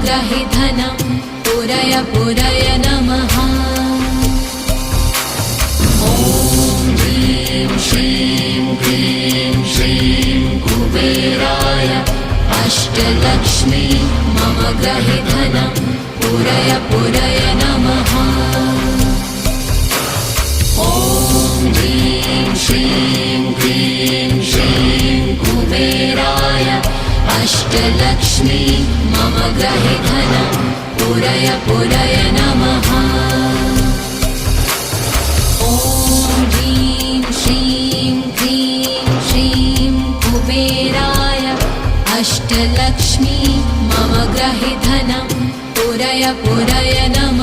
ग्रहे धनं पुरय पुरय नमः। ॐ ह्रीं श्रीं क्लीं श्रीं कुबेराय अष्टलक्ष्मी मम ग्रहे धनं पुरय पुरय नमः। ॐ ह्रीं श्रीं क्लीं श्रीं कुबेराय अष्टलक्ष्मी मम ग्रहे धनं पुरय पुरय नमः। ॐ ह्रीं श्रीं क्लीं श्रीं कुबेराय अष्टलक्ष्मी मम ग्रहे धनं पुरय पुरय नमः।